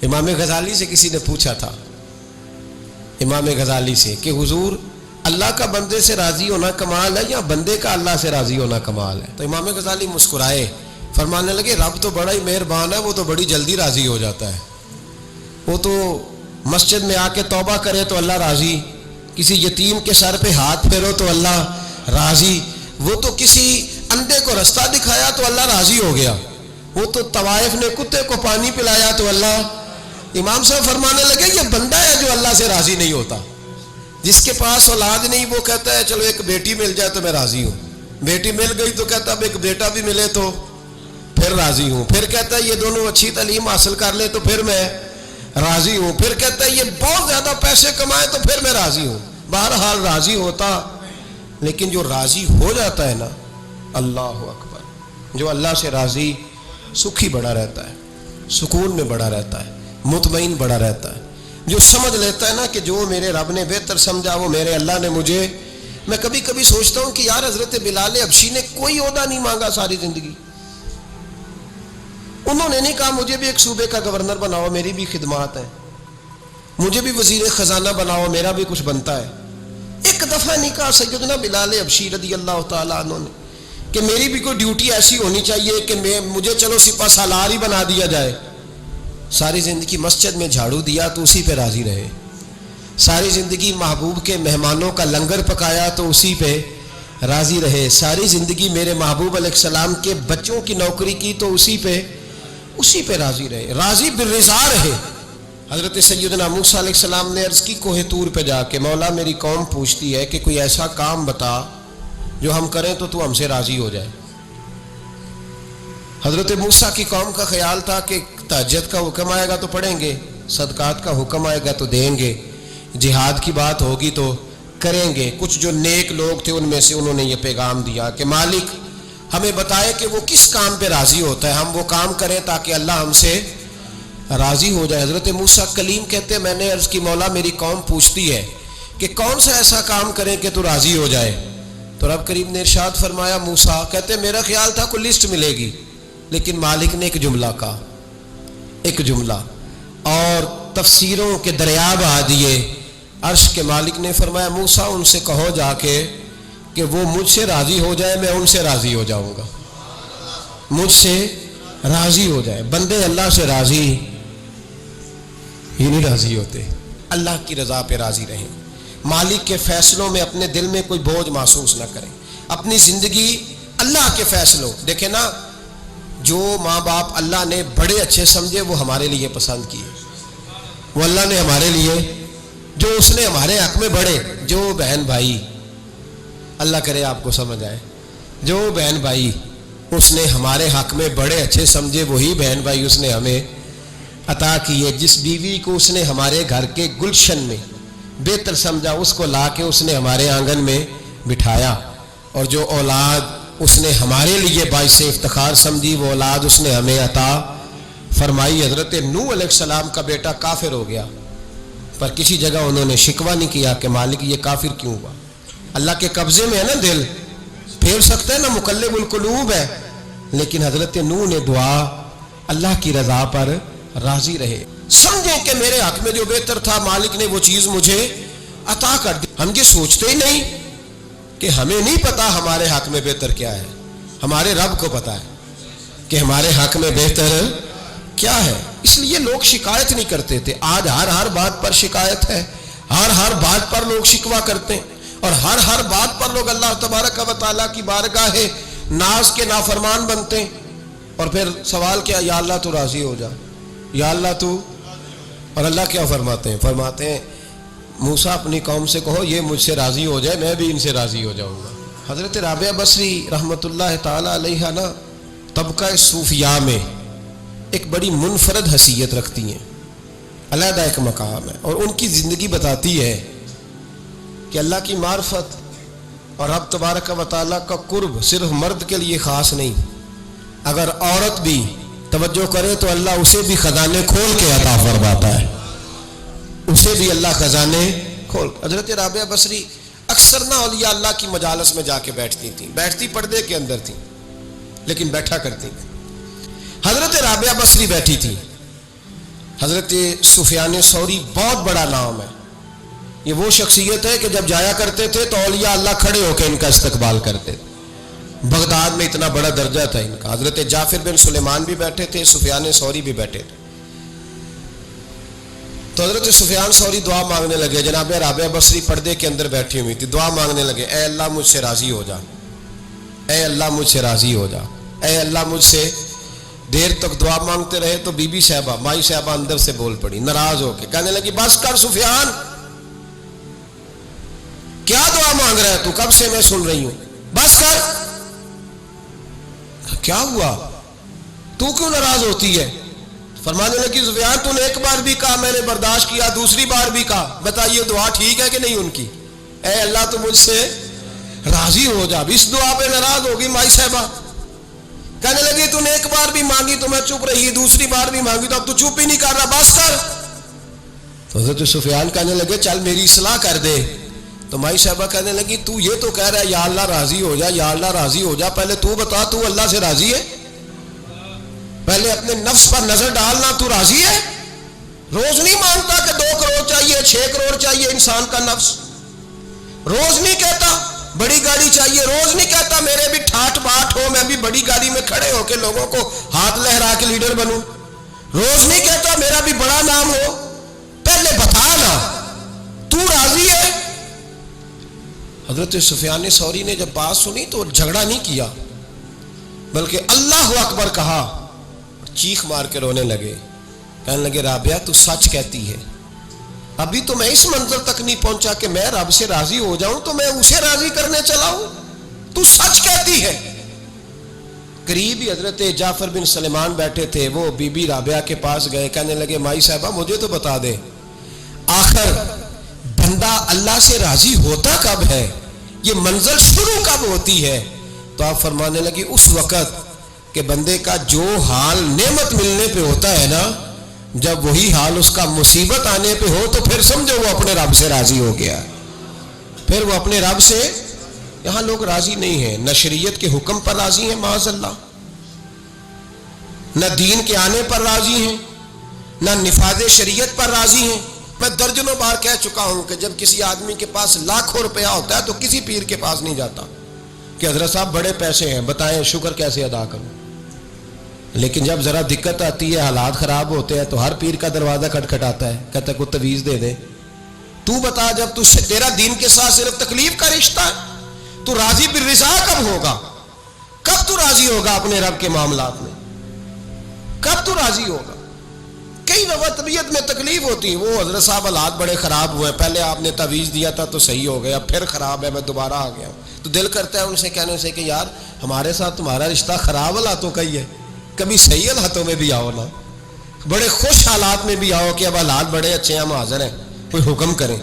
امام غزالی سے کسی نے پوچھا تھا، امام غزالی سے، کہ حضور اللہ کا بندے سے راضی ہونا کمال ہے یا بندے کا اللہ سے راضی ہونا کمال ہے؟ تو امام غزالی مسکرائے، فرمانے لگے رب تو بڑا ہی مہربان ہے، وہ تو بڑی جلدی راضی ہو جاتا ہے۔ وہ تو مسجد میں آ کے توبہ کرے تو اللہ راضی، کسی یتیم کے سر پہ ہاتھ پھیرو تو اللہ راضی، وہ تو کسی اندھے کو رستہ دکھایا تو اللہ راضی ہو گیا، وہ تو طوائف نے کتے کو پانی پلایا تو اللہ۔ امام صاحب فرمانے لگے یہ بندہ ہے جو اللہ سے راضی نہیں ہوتا، جس کے پاس اولاد نہیں وہ کہتا ہے چلو ایک بیٹی مل جائے تو میں راضی ہوں، بیٹی مل گئی تو کہتا اب ایک بیٹا بھی ملے تو پھر راضی ہوں، پھر کہتا ہے یہ دونوں اچھی تعلیم حاصل کر لے تو پھر میں راضی ہوں، پھر کہتا ہے یہ بہت زیادہ پیسے کمائے تو پھر میں راضی ہوں۔ بہرحال راضی ہوتا، لیکن جو راضی ہو جاتا ہے نا، اللہ اکبر، جو اللہ سے راضی سکھی بڑا رہتا ہے، سکون میں بڑا رہتا ہے، مطمئن بڑا رہتا ہے، جو سمجھ لیتا ہے نا کہ جو میرے رب نے بہتر سمجھا وہ میرے اللہ نے مجھے۔ میں کبھی کبھی سوچتا ہوں کہ یار حضرت بلال حبشی نے کوئی عہدہ نہیں مانگا ساری زندگی، انہوں نے نہیں کہا مجھے بھی ایک صوبے کا گورنر بناؤ میری بھی خدمات ہیں، مجھے بھی وزیر خزانہ بناؤ میرا بھی کچھ بنتا ہے۔ ایک دفعہ نہیں کہا سیدنا بلال حبشی رضی اللہ تعالیٰ عنہ نے کہ میری بھی کوئی ڈیوٹی ایسی ہونی چاہیے کہ مجھے چلو سپہ سالار ہی بنا دیا جائے۔ ساری زندگی مسجد میں جھاڑو دیا تو اسی پہ راضی رہے، ساری زندگی محبوب کے مہمانوں کا لنگر پکایا تو اسی پہ راضی رہے، ساری زندگی میرے محبوب علیہ السلام کے بچوں کی نوکری کی تو اسی پہ راضی رہے، راضی بالرضا رہے۔ حضرت سیدنا موسیٰ علیہ السلام نے عرض کی کوہ طور پہ جا کے، مولا میری قوم پوچھتی ہے کہ کوئی ایسا کام بتا جو ہم کریں تو ہم سے راضی ہو جائے۔ حضرت موسیٰ کی قوم کا خیال تھا کہ تہجد کا حکم آئے گا تو پڑھیں گے، صدقات کا حکم آئے گا تو دیں گے، جہاد کی بات ہوگی تو کریں گے۔ کچھ جو نیک لوگ تھے ان میں سے انہوں نے یہ پیغام دیا کہ مالک ہمیں بتائے کہ وہ کس کام پہ راضی ہوتا ہے، ہم وہ کام کریں تاکہ اللہ ہم سے راضی ہو جائے۔ حضرت موسیٰ کلیم کہتے ہیں میں نے عرض کی مولا میری قوم پوچھتی ہے کہ کون سا ایسا کام کریں کہ تو راضی ہو جائے، تو رب کریم نے ارشاد فرمایا موسیٰ کہتے میرا خیال تھا کوئی لسٹ ملے گی، لیکن مالک نے ایک جملہ کہا، ایک جملہ، اور تفسیروں کے دریا بہا دیے۔ عرش کے مالک نے فرمایا موسیٰ ان سے کہو جا کے کہ وہ مجھ سے راضی ہو جائے میں ان سے راضی ہو جاؤں گا، مجھ سے راضی ہو جائے۔ بندے اللہ سے راضی ہی نہیں راضی ہوتے، اللہ کی رضا پہ راضی رہیں، مالک کے فیصلوں میں اپنے دل میں کوئی بوجھ محسوس نہ کریں، اپنی زندگی اللہ کے فیصلوں۔ دیکھیں نا جو ماں باپ اللہ نے بڑے اچھے سمجھے وہ ہمارے لیے پسند کیے، وہ اللہ نے ہمارے لیے جو اس نے ہمارے حق میں بڑے، جو بہن بھائی اللہ کرے آپ کو سمجھ آئے، جو بہن بھائی اس نے ہمارے حق میں بڑے اچھے سمجھے وہی بہن بھائی اس نے ہمیں عطا کیے۔ جس بیوی کو اس نے ہمارے گھر کے گلشن میں بہتر سمجھا اس کو لا کے اس نے ہمارے آنگن میں بٹھایا، اور جو اولاد اس نے ہمارے لیے باعث افتخار سمجھی وہ اولاد اس نے ہمیں عطا فرمائی۔ حضرت نوح علیہ السلام کا بیٹا کافر ہو گیا، پر کسی جگہ انہوں نے شکوہ نہیں کیا کہ مالک یہ کافر کیوں ہوا۔ اللہ کے قبضے میں ہے نا دل، پھیر سکتا ہے نا، مقلب القلوب ہے، لیکن حضرت نوح نے دعا اللہ کی رضا پر راضی رہے، سمجھیں کہ میرے حق میں جو بہتر تھا مالک نے وہ چیز مجھے عطا کر دی۔ ہم یہ سوچتے ہی نہیں کہ ہمیں نہیں پتا ہمارے حق میں بہتر کیا ہے، ہمارے رب کو پتا ہے کہ ہمارے حق میں بہتر کیا ہے، اس لیے لوگ شکایت نہیں کرتے تھے۔ آج ہر بات پر شکایت ہے، ہر بات پر لوگ شکوہ کرتے ہیں، اور ہر بات پر لوگ اللہ تبارک و تعالیٰ کی بارگاہ ناز کے نافرمان بنتے ہیں، اور پھر سوال کیا، یا اللہ تو راضی ہو جا، یا اللہ تو، اور اللہ کیا فرماتے ہیں موسیٰ اپنی قوم سے کہو یہ مجھ سے راضی ہو جائے میں بھی ان سے راضی ہو جاؤں گا۔ حضرت رابعہ بصری رحمۃ اللہ تعالیٰ علیہ نا طبقہ صوفیاء میں ایک بڑی منفرد حیثیت رکھتی ہیں، علیحدہ ایک مقام ہے، اور ان کی زندگی بتاتی ہے کہ اللہ کی معرفت اور رب تبارک و تعالیٰ کا قرب صرف مرد کے لیے خاص نہیں، اگر عورت بھی توجہ کرے تو اللہ اسے بھی خزانے کھول کے عطا فرماتا ہے، اسے بھی اللہ خزانے کھول۔ حضرت رابعہ بصری اکثر نہ اولیاء اللہ کی مجالس میں جا کے بیٹھتی تھیں، بیٹھتی پردے کے اندر تھیں لیکن بیٹھا کرتی تھیں۔ حضرت رابعہ بصری بیٹھی تھی، حضرت سفیان ثوری بہت بڑا نام ہے. یہ وہ شخصیت ہے کہ جب جایا کرتے تھے تو اولیاء اللہ کھڑے ہو کے ان کا استقبال کرتے تھے. بغداد میں اتنا بڑا درجہ تھا ان کا. حضرت جعفر بن سلیمان بھی بیٹھے تھے, سفیان ثوری بھی بیٹھے تھے. تو حضرت سفیان ثوری دعا مانگنے لگے. جناب رابعہ بصری پردے کے اندر بیٹھی ہوئی تھی, دعا مانگنے لگے, اے اللہ مجھ سے راضی ہو جا, اے اللہ مجھ سے راضی ہو جا, اے اللہ مجھ سے. دیر تک دعا مانگتے رہے تو بی بی صاحبہ, مائی صاحبہ اندر سے بول پڑی ناراض ہو کے, کہنے لگی بس کر سفیان, کیا دعا مانگ رہا ہے تو, کب سے میں سن رہی ہوں, بس کر. کیا ہوا, تو کیوں ناراض ہوتی ہے؟ فرمانے لگی سفیان تو نے ایک بار بھی کہا میں نے برداشت کیا, دوسری بار بھی کہا, بتائیے دعا ٹھیک ہے کہ نہیں ان کی؟ اے اللہ تو مجھ سے راضی ہو جا. اس دعا پہ ناراض ہوگی مائی صاحبہ. کہنے لگی تو نے ایک بار بھی مانگی تو میں چپ رہی, دوسری بار بھی مانگی تو اب تو چپ ہی نہیں کر رہا, بس کر. تو حضرت سفیان کہنے لگے چل میری اصلاح کر دے. تو مائی صاحبہ کہنے لگی تو یہ تو کہہ رہا ہے یا اللہ راضی ہو جا, یا اللہ راضی ہو جا, پہلے تو بتا تو اللہ سے راضی ہے؟ پہلے اپنے نفس پر نظر ڈالنا, تو راضی ہے؟ روز نہیں مانگتا کہ 2 کروڑ چاہیے, 6 کروڑ چاہیے انسان کا نفس. روز نہیں کہتا بڑی گاڑی چاہیے, روز نہیں کہتا میرے بھی ٹھاٹ باٹ ہو, میں بھی بڑی گاڑی میں کھڑے ہو کے لوگوں کو ہاتھ لہرا کے لیڈر بنوں. روز نہیں کہتا میرا بھی بڑا نام ہو. پہلے بتا نا تو راضی ہے؟ حضرت سفیان ثوری نے جب بات سنی تو جھگڑا نہیں کیا, بلکہ اللہ اکبر کہا, چیخ مار کے رونے لگے. کہنے لگے رابعہ تو سچ کہتی ہے, ابھی تو میں اس منظر تک نہیں پہنچا کہ میں رب سے راضی ہو جاؤں تو میں اسے راضی کرنے چلا ہوں, تو سچ کہتی ہے. قریب ہی حضرت جعفر بن سلیمان بیٹھے تھے, وہ بی بی رابعہ کے پاس گئے, کہنے لگے مائی صاحبہ مجھے تو بتا دے آخر بندہ اللہ سے راضی ہوتا کب ہے, یہ منزل شروع کب ہوتی ہے؟ تو آپ فرمانے لگی اس وقت کہ بندے کا جو حال نعمت ملنے پہ ہوتا ہے نا, جب وہی حال اس کا مصیبت آنے پہ ہو تو پھر سمجھو وہ اپنے رب سے راضی ہو گیا. پھر وہ اپنے رب سے, یہاں لوگ راضی نہیں ہیں, نہ شریعت کے حکم پر راضی ہیں معاذ اللہ, نہ دین کے آنے پر راضی ہیں, نہ نفاذ شریعت پر راضی ہیں. میں درجنوں بار کہہ چکا ہوں کہ جب کسی آدمی کے پاس لاکھوں روپیہ ہوتا ہے تو کسی پیر کے پاس نہیں جاتا کہ حضرت صاحب بڑے پیسے ہیں بتائیں شکر کیسے ادا کروں. لیکن جب ذرا دقت آتی ہے, حالات خراب ہوتے ہیں, تو ہر پیر کا دروازہ کھٹکھٹاتا ہے, کہتا ہے کوئی تویز دے دے. تو بتا جب تو تیرا دین کے ساتھ صرف تکلیف کا رشتہ ہے, تو راضی بالرضا کب ہوگا؟ کب تو راضی ہوگا اپنے رب کے معاملات میں؟ کب تو راضی ہوگا؟ کئی دفعہ طبیعت میں تکلیف ہوتی ہے, وہ حضرت صاحب حالات بڑے خراب ہوئے, پہلے آپ نے تویز دیا تھا تو صحیح ہو گیا, پھر خراب ہے میں دوبارہ آ گیا ہوں. تو دل کرتا ہے ان سے کہنے سے کہ یار ہمارے ساتھ تمہارا رشتہ خراب حالاتوں کا ہی ہے, کبھی صحیح حالاتوں میں بھی آؤ نا, بڑے خوش حالات میں بھی آؤ کہ اب حالات بڑے اچھے ہیں, ہم حاضر ہیں, کوئی حکم کریں.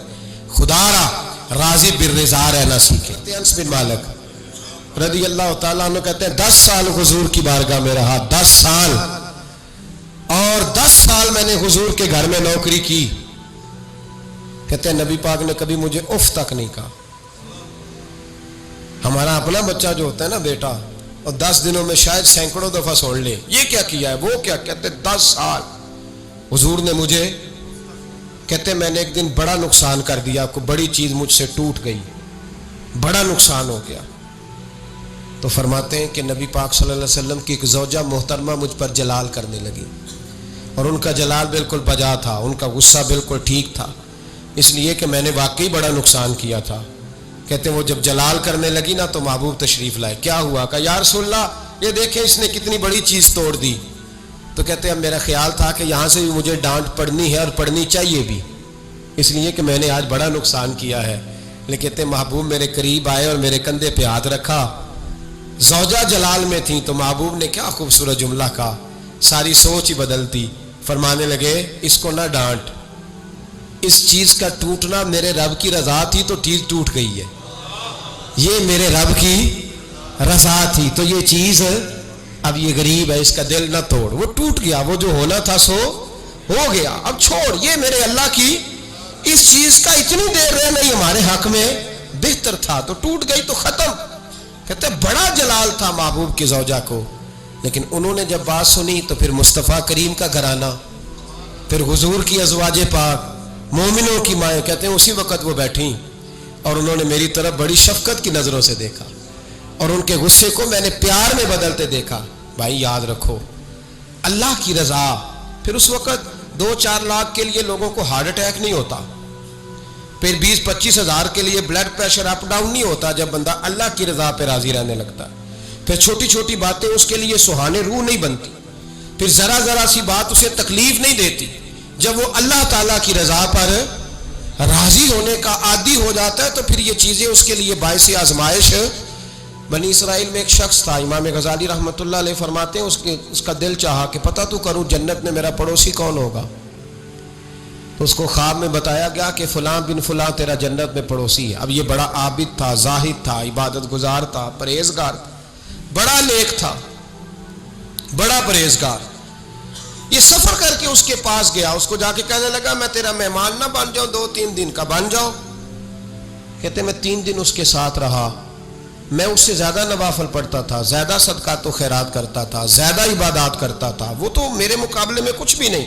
خدا را راضی بالرضا رہنا سیکھیں. انس بن مالک رضی اللہ تعالیٰ عنہ کہتے ہیں 10 سال حضور کی بارگاہ میں رہا, 10 سال, اور 10 سال میں نے حضور کے گھر میں نوکری کی. کہتے ہیں نبی پاک نے کبھی مجھے اف تک نہیں کہا. ہمارا اپنا بچہ جو ہوتا ہے نا بیٹا, اور 10 دنوں میں شاید سینکڑوں دفعہ سن لے یہ کیا کیا ہے, وہ کیا. کہتے 10 سال حضور نے مجھے, کہتے میں نے ایک دن بڑا نقصان کر دیا, کوئی بڑی چیز مجھ سے ٹوٹ گئی, بڑا نقصان ہو گیا. تو فرماتے ہیں کہ نبی پاک صلی اللہ علیہ وسلم کی ایک زوجہ محترمہ مجھ پر جلال کرنے لگی, اور ان کا جلال بالکل بجا تھا, ان کا غصہ بالکل ٹھیک تھا, اس لیے کہ میں نے واقعی بڑا نقصان کیا تھا. کہتے ہیں وہ جب جلال کرنے لگی نا تو محبوب تشریف لائے. کیا ہوا؟ کہ یا رسول اللہ یہ دیکھیں اس نے کتنی بڑی چیز توڑ دی. تو کہتے ہیں میرا خیال تھا کہ یہاں سے بھی مجھے ڈانٹ پڑنی ہے اور پڑنی چاہیے بھی, اس لیے کہ میں نے آج بڑا نقصان کیا ہے. لیکن کہتے ہیں محبوب میرے قریب آئے اور میرے کندھے پہ ہاتھ رکھا. زوجہ جلال میں تھی تو محبوب نے کیا خوبصورت جملہ کہا, ساری سوچ ہی بدلتی. فرمانے لگے اس کو نہ ڈانٹ, اس چیز کا ٹوٹنا میرے رب کی رضا تھی تو چیز ٹوٹ گئی ہے, یہ میرے رب کی رضا تھی تو یہ چیز اب یہ غریب ہے اس کا دل نہ توڑ, وہ ٹوٹ گیا, وہ جو ہونا تھا سو ہو گیا, اب چھوڑ, یہ میرے اللہ کی اس چیز کا اتنی دیر رہنا ہی ہمارے حق میں بہتر تھا, تو ٹوٹ گئی تو ختم. کہتے بڑا جلال تھا محبوب کی زوجہ کو, لیکن انہوں نے جب بات سنی تو پھر مصطفیٰ کریم کا گھرانہ, پھر حضور کی ازواج پاک مومنوں کی مائیں کہتے ہیں اسی وقت وہ بیٹھیں اور انہوں نے میری طرف بڑی شفقت کی نظروں سے دیکھا اور ان کے غصے کو میں نے پیار میں بدلتے دیکھا. بھائی یاد رکھو اللہ کی رضا. پھر اس وقت 2-4 لاکھ کے لیے لوگوں کو ہارٹ اٹیک نہیں ہوتا, پھر 20-25 ہزار کے لیے بلڈ پریشر اپ ڈاؤن نہیں ہوتا جب بندہ اللہ کی رضا پہ راضی رہنے لگتا. پھر چھوٹی چھوٹی باتیں اس کے لیے سہانے روح نہیں بنتی, پھر ذرا ذرا سی بات اسے تکلیف نہیں دیتی. جب وہ اللہ تعالیٰ کی رضا پر راضی ہونے کا عادی ہو جاتا ہے تو پھر یہ چیزیں اس کے لیے باعث آزمائش. بنی اسرائیل میں ایک شخص تھا, امام غزالی رحمۃ اللہ علیہ فرماتے ہیں اس کا دل چاہا کہ پتہ تو کروں جنت میں میرا پڑوسی کون ہوگا. تو اس کو خواب میں بتایا گیا کہ فلاں بن فلاں تیرا جنت میں پڑوسی ہے. اب یہ بڑا عابد تھا, زاہد تھا, عبادت گزار تھا, پرہیزگار تھا, بڑا نیک تھا, بڑا پرہیزگار. یہ سفر کر کے اس کے پاس گیا, اس کو جا کے کہنے لگا میں تیرا مہمان نہ بن جاؤں, 2-3 دن کا بن جاؤ. کہتے میں 3 دن اس کے ساتھ رہا, میں اس سے زیادہ نوافل پڑھتا تھا, زیادہ صدقات و خیرات کرتا تھا, زیادہ عبادات کرتا تھا, وہ تو میرے مقابلے میں کچھ بھی نہیں.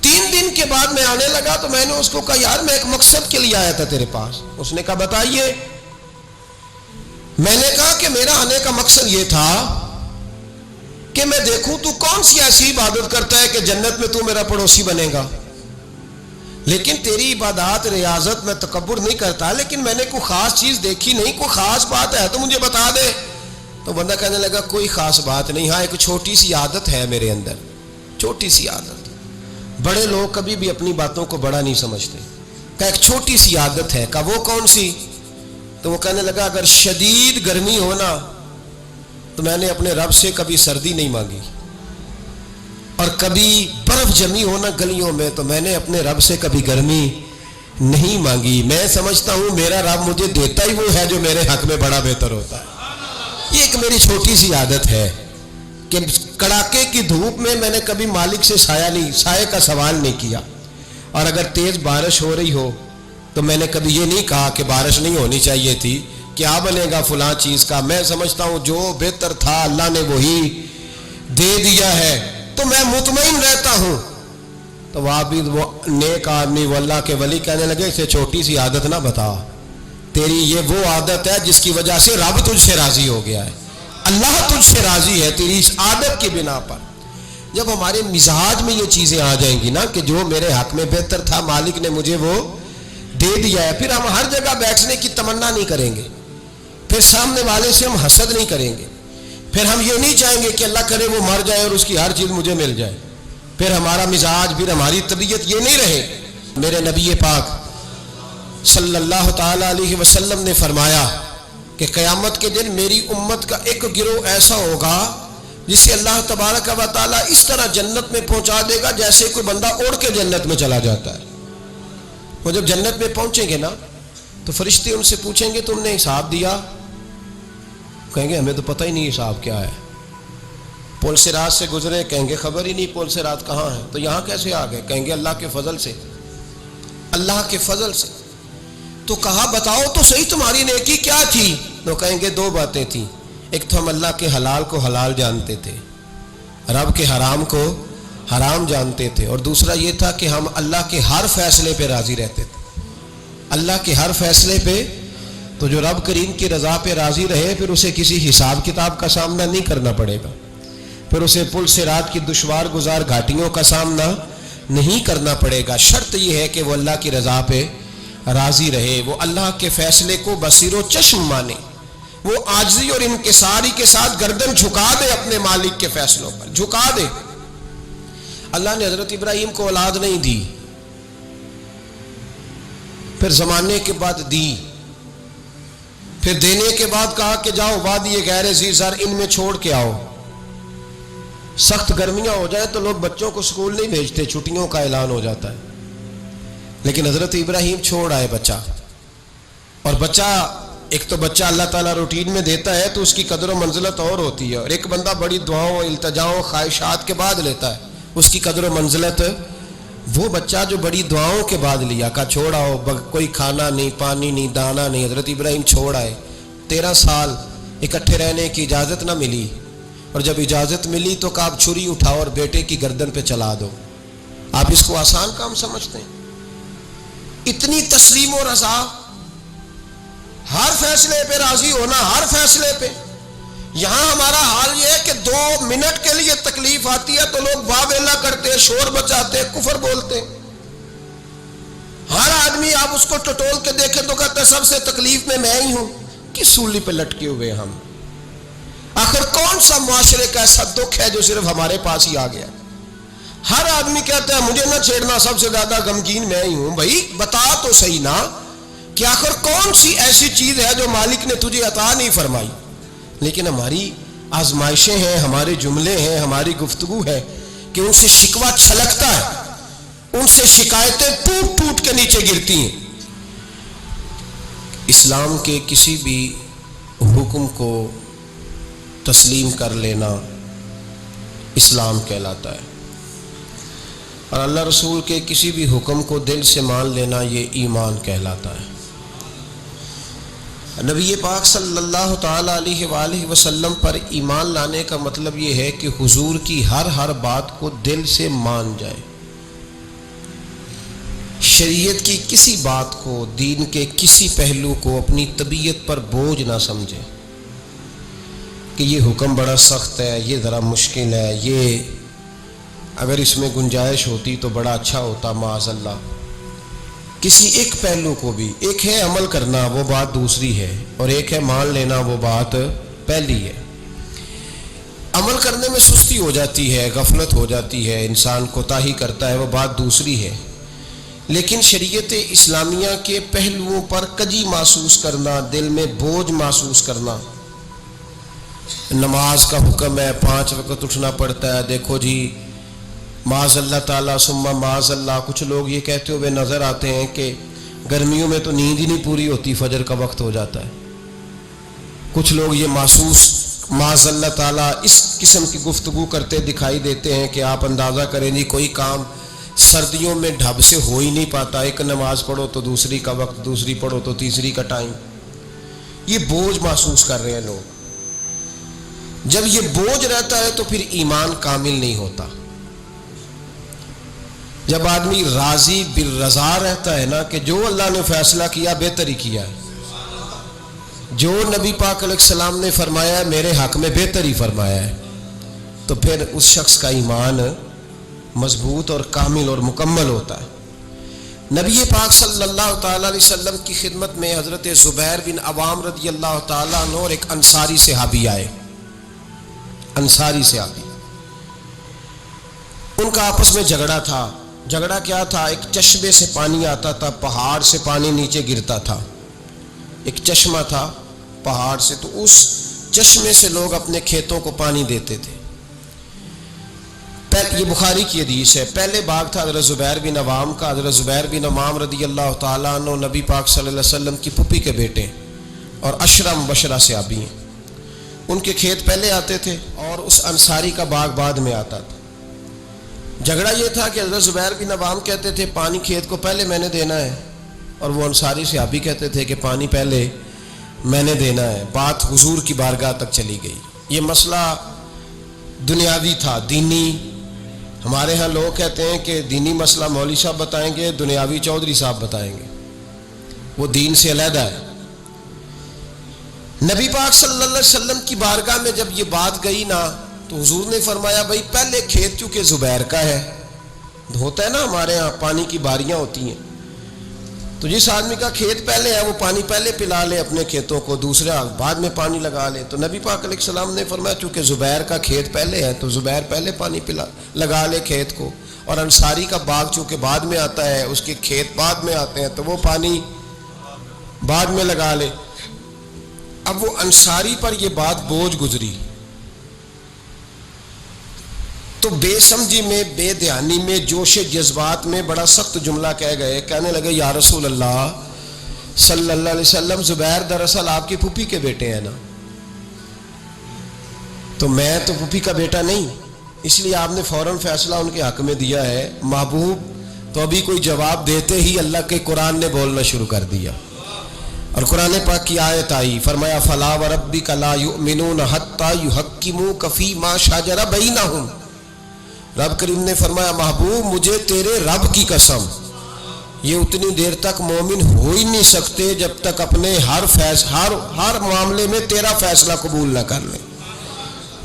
3 دن کے بعد میں آنے لگا تو میں نے اس کو کہا یار میں ایک مقصد کے لیے آیا تھا تیرے پاس. اس نے کہا بتائیے. میں نے کہا کہ میرا آنے کا مقصد یہ تھا کہ میں دیکھوں تو کون سی ایسی عبادت کرتا ہے کہ جنت میں تو میرا پڑوسی بنے گا. لیکن تیری عبادات ریاضت میں تکبر نہیں کرتا, لیکن میں نے کوئی خاص چیز دیکھی نہیں, کوئی خاص بات ہے تو مجھے بتا دے. تو بندہ کہنے لگا کوئی خاص بات نہیں, ہاں ایک چھوٹی سی عادت ہے میرے اندر, چھوٹی سی عادت. بڑے لوگ کبھی بھی اپنی باتوں کو بڑا نہیں سمجھتے. کہ ایک چھوٹی سی عادت ہے. کہ وہ کون سی؟ تو وہ کہنے لگا اگر شدید گرمی ہونا تو میں نے اپنے رب سے کبھی سردی نہیں مانگی, اور کبھی برف جمی ہونا گلیوں میں تو میں نے اپنے رب سے کبھی گرمی نہیں مانگی. میں سمجھتا ہوں میرا رب مجھے دیتا ہی وہ ہے جو میرے حق میں بڑا بہتر ہوتا ہے. یہ ایک میری چھوٹی سی عادت ہے کہ کڑاکے کی دھوپ میں میں نے کبھی مالک سے سائے کا سوال نہیں کیا, اور اگر تیز بارش ہو رہی ہو تو میں نے کبھی یہ نہیں کہا کہ بارش نہیں ہونی چاہیے تھی, کیا بنے گا فلاں چیز کا. میں سمجھتا ہوں جو بہتر تھا اللہ نے وہی دے دیا ہے تو میں مطمئن رہتا ہوں. تو عابد وہ نیک آدمی وہ اللہ کے ولی کہنے لگے اسے چھوٹی سی عادت نہ بتا, تیری یہ وہ عادت ہے جس کی وجہ سے رب تجھ سے راضی ہو گیا ہے, اللہ تجھ سے راضی ہے تیری اس عادت کی بنا پر. جب ہمارے مزاج میں یہ چیزیں آ جائیں گی نا کہ جو میرے حق میں بہتر تھا مالک نے مجھے وہ دے دیا ہے, پھر ہم ہر جگہ بیٹھنے کی تمنا نہیں کریں گے, پھر سامنے والے سے ہم حسد نہیں کریں گے, پھر ہم یہ نہیں چاہیں گے کہ اللہ کرے وہ مر جائے اور اس کی ہر چیز مجھے مل جائے. پھر ہمارا مزاج, پھر ہماری طبیعت یہ نہیں رہے. میرے نبی پاک صلی اللہ تعالی علیہ وسلم نے فرمایا کہ قیامت کے دن میری امت کا ایک گروہ ایسا ہوگا جسے اللہ تبارک و تعالی اس طرح جنت میں پہنچا دے گا جیسے کوئی بندہ اڑ کے جنت میں چلا جاتا ہے. وہ جب جنت میں پہنچیں گے نا تو فرشتے ان سے پوچھیں گے تم نے حساب دیا؟ کہیں گے ہمیں تو پتہ ہی نہیں حساب کیا ہے. پل سے رات سے گزرے, کہیں گے خبر ہی نہیں پل سے رات کہاں ہے. تو یہاں کیسے آ گئے؟ کہیں گے اللہ کے فضل سے, اللہ کے فضل سے. تو کہا بتاؤ تو صحیح تمہاری نیکی کیا تھی؟ تو کہیں گے 2 باتیں تھیں. ایک تو ہم اللہ کے حلال کو حلال جانتے تھے, رب کے حرام کو حرام جانتے تھے, اور دوسرا یہ تھا کہ ہم اللہ کے ہر فیصلے پہ راضی رہتے تھے, اللہ کے ہر فیصلے پہ. تو جو رب کریم کی رضا پہ راضی رہے پھر اسے کسی حساب کتاب کا سامنا نہیں کرنا پڑے گا, پھر اسے پل صراط کی دشوار گزار گھاٹیوں کا سامنا نہیں کرنا پڑے گا. شرط یہ ہے کہ وہ اللہ کی رضا پہ راضی رہے, وہ اللہ کے فیصلے کو بصیر و چشم مانے, وہ عاجزی اور انکساری کے ساتھ گردن جھکا دے اپنے مالک کے فیصلوں پر, جھکا دے. اللہ نے حضرت ابراہیم کو اولاد نہیں دی, پھر زمانے کے بعد دی, پھر دینے کے بعد کہا کہ جاؤ وادی غیر ذی زرع ان میں چھوڑ کے آؤ. سخت گرمیاں ہو جائے تو لوگ بچوں کو اسکول نہیں بھیجتے, چھٹیوں کا اعلان ہو جاتا ہے, لیکن حضرت ابراہیم چھوڑ آئے بچہ. اور بچہ, ایک تو بچہ اللہ تعالیٰ روٹین میں دیتا ہے تو اس کی قدر و منزلت اور ہوتی ہے, اور ایک بندہ بڑی دعاؤں التجاؤں خواہشات کے بعد لیتا ہے, اس کی قدر و منزلت. وہ بچہ جو بڑی دعاؤں کے بعد لیا, کا چھوڑ آؤ, کوئی کھانا نہیں, پانی نہیں, دانا نہیں, حضرت ابراہیم چھوڑ آئے. 13 سال اکٹھے رہنے کی اجازت نہ ملی, اور جب اجازت ملی تو کہا اب چھری اٹھاؤ اور بیٹے کی گردن پہ چلا دو. آپ اس کو آسان کام سمجھتے ہیں؟ اتنی تسلیم و رضا، ہر فیصلے پہ راضی ہونا، ہر فیصلے پہ۔ یہاں ہمارا حال یہ ہے کہ 2 منٹ کے لیے تکلیف آتی ہے تو لوگ واہ ویلا کرتے، شور مچاتے، کفر بولتے۔ ہر آدمی آپ اس کو ٹٹول کے دیکھیں تو کہتا ہے سب سے تکلیف میں ہی ہوں۔ کس سولی پہ لٹکے ہوئے ہم؟ آخر کون سا معاشرے کا ایسا دکھ ہے جو صرف ہمارے پاس ہی آ گیا؟ ہر آدمی کہتا ہے مجھے نہ چھیڑنا، سب سے زیادہ غمگین میں ہی ہوں۔ بھائی بتا تو صحیح نا کہ آخر کون سی ایسی چیز ہے جو مالک نے تجھے عطا نہیں فرمائی؟ لیکن ہماری آزمائشیں ہیں، ہمارے جملے ہیں، ہماری گفتگو ہے کہ ان سے شکوہ چھلکتا ہے، ان سے شکایتیں ٹوٹ ٹوٹ کے نیچے گرتی ہیں۔ اسلام کے کسی بھی حکم کو تسلیم کر لینا اسلام کہلاتا ہے، اور اللہ رسول کے کسی بھی حکم کو دل سے مان لینا یہ ایمان کہلاتا ہے۔ نبی پاک صلی اللہ تعالی علیہ وآلہ وسلم پر ایمان لانے کا مطلب یہ ہے کہ حضور کی ہر بات کو دل سے مان جائے، شریعت کی کسی بات کو، دین کے کسی پہلو کو اپنی طبیعت پر بوجھ نہ سمجھے کہ یہ حکم بڑا سخت ہے، یہ ذرا مشکل ہے، یہ اگر اس میں گنجائش ہوتی تو بڑا اچھا ہوتا، معاذ اللہ۔ کسی ایک پہلو کو بھی، ایک ہے عمل کرنا وہ بات دوسری ہے، اور ایک ہے مان لینا وہ بات پہلی ہے۔ عمل کرنے میں سستی ہو جاتی ہے، غفلت ہو جاتی ہے، انسان کوتاہی کرتا ہے، وہ بات دوسری ہے۔ لیکن شریعت اسلامیہ کے پہلوؤں پر کجی محسوس کرنا، دل میں بوجھ محسوس کرنا، نماز کا حکم ہے 5 وقت اٹھنا پڑتا ہے، دیکھو جی معاذ اللہ تعالیٰ ثم معاذ اللہ، کچھ لوگ یہ کہتے ہوئے نظر آتے ہیں کہ گرمیوں میں تو نیند ہی نہیں پوری ہوتی، فجر کا وقت ہو جاتا ہے۔ کچھ لوگ یہ محسوس معاذ اللہ تعالیٰ اس قسم کی گفتگو کرتے دکھائی دیتے ہیں کہ آپ اندازہ کریں جی کوئی کام سردیوں میں ڈھب سے ہو ہی نہیں پاتا، ایک نماز پڑھو تو دوسری کا وقت، دوسری پڑھو تو تیسری کا ٹائم۔ یہ بوجھ محسوس کر رہے ہیں لوگ۔ جب یہ بوجھ رہتا ہے تو پھر ایمان کامل نہیں ہوتا۔ جب آدمی راضی بالرضا رہتا ہے نا کہ جو اللہ نے فیصلہ کیا بہتر ہی کیا ہے، جو نبی پاک علیہ السلام نے فرمایا ہے میرے حق میں بہتر ہی فرمایا ہے، تو پھر اس شخص کا ایمان مضبوط اور کامل اور مکمل ہوتا ہے۔ نبی پاک صلی اللہ تعالیٰ علیہ وسلم کی خدمت میں حضرت زبیر بن عوام رضی اللہ تعالیٰ عنہ اور ایک انصاری صحابی آئے، انصاری صحابی۔ ان کا آپس میں جھگڑا تھا۔ جھگڑا کیا تھا؟ ایک چشمے سے پانی آتا تھا، پہاڑ سے پانی نیچے گرتا تھا، ایک چشمہ تھا پہاڑ سے، تو اس چشمے سے لوگ اپنے کھیتوں کو پانی دیتے تھے۔ یہ بخاری کی حدیث ہے۔ پہلے باغ تھا حضرت زبیر بن عوام کا۔ حضرت زبیر بن عوام رضی اللہ تعالیٰ عنہ نبی پاک صلی اللہ علیہ وسلم کی پھپھی کے بیٹے اور عشرہ مبشرہ صحابی ہیں۔ ان کے کھیت پہلے آتے تھے اور اس انصاری کا باغ بعد میں آتا تھا۔ جھگڑا یہ تھا کہ حضرت زبیر بن عوام کہتے تھے پانی کھیت کو پہلے میں نے دینا ہے، اور وہ انصاری صحابی کہتے تھے کہ پانی پہلے میں نے دینا ہے۔ بات حضور کی بارگاہ تک چلی گئی۔ یہ مسئلہ دنیاوی تھا، دینی۔ ہمارے ہاں لوگ کہتے ہیں کہ دینی مسئلہ مولوی صاحب بتائیں گے، دنیاوی چودھری صاحب بتائیں گے، وہ دین سے علیحدہ ہے۔ نبی پاک صلی اللہ علیہ وسلم کی بارگاہ میں جب یہ بات گئی نا تو حضور نے فرمایا بھائی پہلے کھیت چونکہ زبیر کا ہے، ہوتا ہے نا ہمارے ہاں پانی کی باریاں ہوتی ہیں، تو جس آدمی کا کھیت پہلے ہے وہ پانی پہلے پلا لے اپنے کھیتوں کو، دوسرا بعد میں پانی لگا لے۔ تو نبی پاک علیہ السلام نے فرمایا چونکہ زبیر کا کھیت پہلے ہے تو زبیر پہلے پانی لگا لے کھیت کو، اور انصاری کا باغ چونکہ بعد میں آتا ہے، اس کے کھیت بعد میں آتے ہیں تو وہ پانی بعد میں لگا لے۔ اب وہ انصاری پر یہ بات بوجھ گزری تو بے سمجھی میں، بے دھیانی میں، جوش جذبات میں بڑا سخت جملہ کہہ گئے۔ کہنے لگے یا رسول اللہ صلی اللہ علیہ وسلم، زبیر دراصل آپ کی پھوپھی کے بیٹے ہیں نا، تو میں تو پھوپھی کا بیٹا نہیں، اس لیے آپ نے فوراً فیصلہ ان کے حق میں دیا ہے۔ محبوب تو ابھی کوئی جواب دیتے ہی اللہ کے قرآن نے بولنا شروع کر دیا، اور قرآن پاک کی آیت آئی، فرمایا فلا وربک لا یؤمنون حتی یحکموک فیما شجر بینہم رب کریم نے فرمایا محبوب مجھے تیرے رب کی قسم یہ اتنی دیر تک مومن ہو ہی نہیں سکتے جب تک اپنے ہر معاملے میں تیرا فیصلہ قبول نہ کر لیں.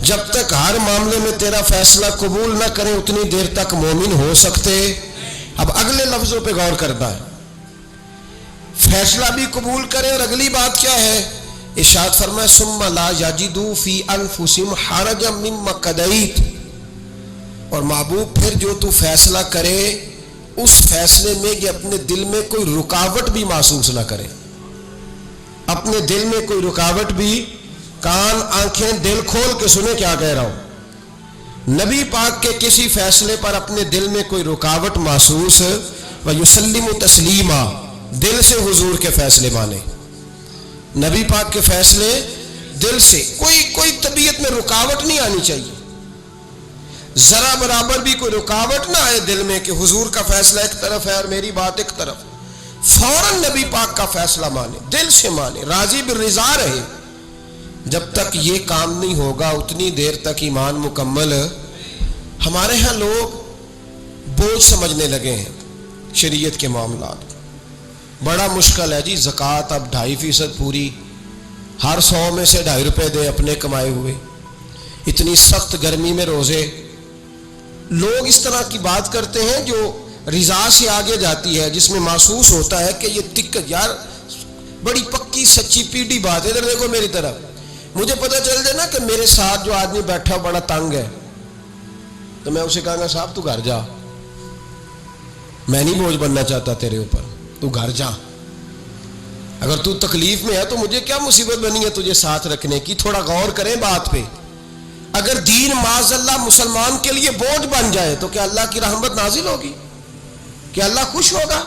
جب تک ہر معاملے میں تیرا فیصلہ قبول نہ کریں اتنی دیر تک مومن ہو سکتے. اب اگلے لفظوں پہ غور کرنا ہے. فیصلہ بھی قبول کریں اور اگلی بات کیا ہے؟ ارشاد فرمایا ثم لا یجدوا فی انفسہم حرجا مما قضیت. اور محبوب پھر جو تو فیصلہ کرے اس فیصلے میں یہ اپنے دل میں کوئی رکاوٹ بھی محسوس نہ کرے. اپنے دل میں کوئی رکاوٹ بھی، کان آنکھیں دل کھول کے سنے کیا کہہ رہا ہوں. نبی پاک کے کسی فیصلے پر اپنے دل میں کوئی رکاوٹ محسوس وَيُسَلِّمُ تسلیما، دل سے حضور کے فیصلے مانے. نبی پاک کے فیصلے دل سے، کوئی طبیعت میں رکاوٹ نہیں آنی چاہیے. ذرا برابر بھی کوئی رکاوٹ نہ آئے دل میں کہ حضور کا فیصلہ ایک طرف ہے اور میری بات ایک طرف. فوراً نبی پاک کا فیصلہ مانے، دل سے مانے، راضی بالرضا رہے. جب تک یہ کام نہیں ہوگا اتنی دیر تک ایمان مکمل. ہمارے ہاں لوگ بوجھ سمجھنے لگے ہیں شریعت کے معاملات. بڑا مشکل ہے جی، زکوٰۃ اب 2.5% پوری، ہر 100 میں سے 2.5 روپے دے اپنے کمائے ہوئے. اتنی سخت گرمی میں روزے. لوگ اس طرح کی بات کرتے ہیں جو رضا سے آگے جاتی ہے، جس میں محسوس ہوتا ہے کہ یہ یار بڑی پکی سچی پیڑھی بات ہے. ادھر دیکھو میری طرف، مجھے پتہ چل جائے نا کہ میرے ساتھ جو آدمی بیٹھا بڑا تنگ ہے تو میں اسے کہوں گا صاحب تو گھر جا، میں نہیں بوجھ بننا چاہتا تیرے اوپر، تو گھر جا. اگر تو تکلیف میں ہے تو مجھے کیا مصیبت بنی ہے تجھے ساتھ رکھنے کی. تھوڑا غور کریں بات پہ. اگر دین معاذ اللہ مسلمان کے لیے بوجھ بن جائے تو کیا اللہ کی رحمت نازل ہوگی؟ کیا اللہ خوش ہوگا؟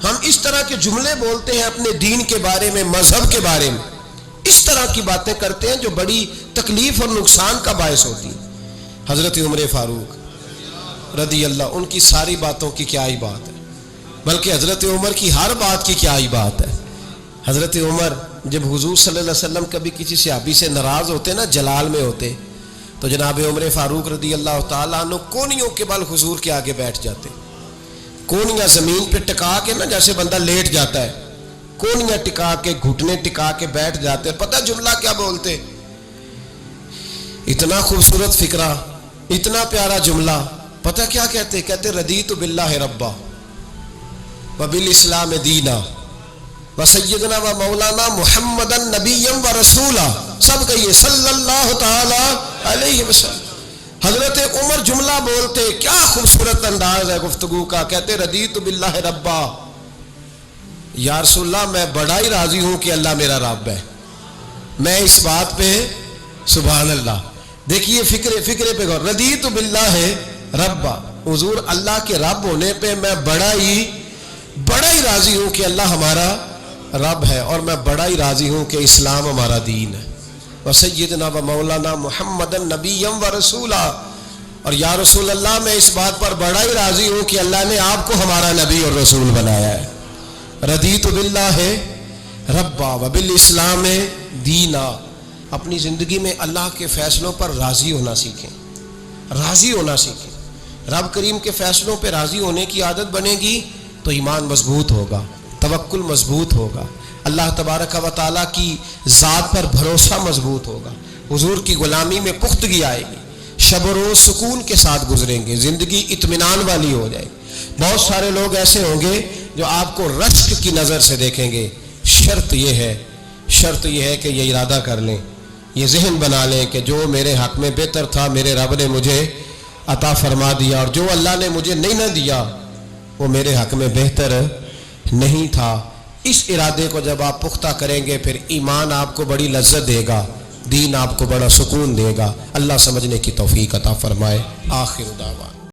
ہم اس طرح کے جملے بولتے ہیں اپنے دین کے بارے میں، مذہب کے بارے میں، اس طرح کی باتیں کرتے ہیں جو بڑی تکلیف اور نقصان کا باعث ہوتی ہیں. حضرت عمر فاروق رضی اللہ، ان کی ساری باتوں کی کیا ہی بات ہے، بلکہ حضرت عمر کی ہر بات کی کیا ہی بات ہے. حضرت عمر جب حضور صلی اللہ علیہ وسلم کبھی کسی صحابی سے ناراض ہوتے نا، جلال میں ہوتے، تو جناب عمر فاروق رضی اللہ تعالیٰ عنہ کونیوں کے بل حضور کے آگے بیٹھ جاتے. کونیاں زمین پہ ٹکا کے نا، جیسے بندہ لیٹ جاتا ہے، کونیاں ٹکا کے، گھٹنے ٹکا کے بیٹھ جاتے. پتہ جملہ کیا بولتے؟ اتنا خوبصورت فکرہ، اتنا پیارا جملہ. پتہ کیا کہتے؟ کہتے رضیت باللہ ربا وبالاسلام دینا وسیدنا و مولانا محمدن نبی و رسولا. سب کہیے صلی اللہ تعالی علیہ وسلم. حضرت عمر جملہ بولتے، کیا خوبصورت انداز ہے گفتگو کا. کہتے رضیت باللہ ربا، یا رسول اللہ میں بڑا ہی راضی ہوں کہ اللہ میرا رب ہے. میں اس بات پہ سبحان اللہ. دیکھیے فکرے پہ غور. رضیت باللہ ربا، حضور اللہ کے رب ہونے پہ میں بڑا ہی راضی ہوں کہ اللہ ہمارا رب ہے، اور میں بڑا ہی راضی ہوں کہ اسلام ہمارا دین ہے. وسیدنا و مولانا محمدن نبی و رسولا. اور یا رسول اللہ میں اس بات پر بڑا ہی راضی ہوں کہ اللہ نے آپ کو ہمارا نبی اور رسول بنایا ہے. رضیت باللہ ربا وبالاسلام دینا. اپنی زندگی میں اللہ کے فیصلوں پر راضی ہونا سیکھیں، راضی ہونا سیکھیں. رب کریم کے فیصلوں پہ راضی ہونے کی عادت بنے گی تو ایمان مضبوط ہوگا، توکل مضبوط ہوگا، اللہ تبارک و تعالیٰ کی ذات پر بھروسہ مضبوط ہوگا، حضور کی غلامی میں پختگی آئے گی، شب و روز سکون کے ساتھ گزریں گے، زندگی اطمینان والی ہو جائے گی. بہت سارے لوگ ایسے ہوں گے جو آپ کو رشک کی نظر سے دیکھیں گے. شرط یہ ہے کہ یہ ارادہ کر لیں، یہ ذہن بنا لیں کہ جو میرے حق میں بہتر تھا میرے رب نے مجھے عطا فرما دیا، اور جو اللہ نے مجھے نہیں نہ دیا وہ میرے حق میں بہتر نہیں تھا. اس ارادے کو جب آپ پختہ کریں گے پھر ایمان آپ کو بڑی لذت دے گا، دین آپ کو بڑا سکون دے گا. اللہ سمجھنے کی توفیق عطا فرمائے. آخر دعوانا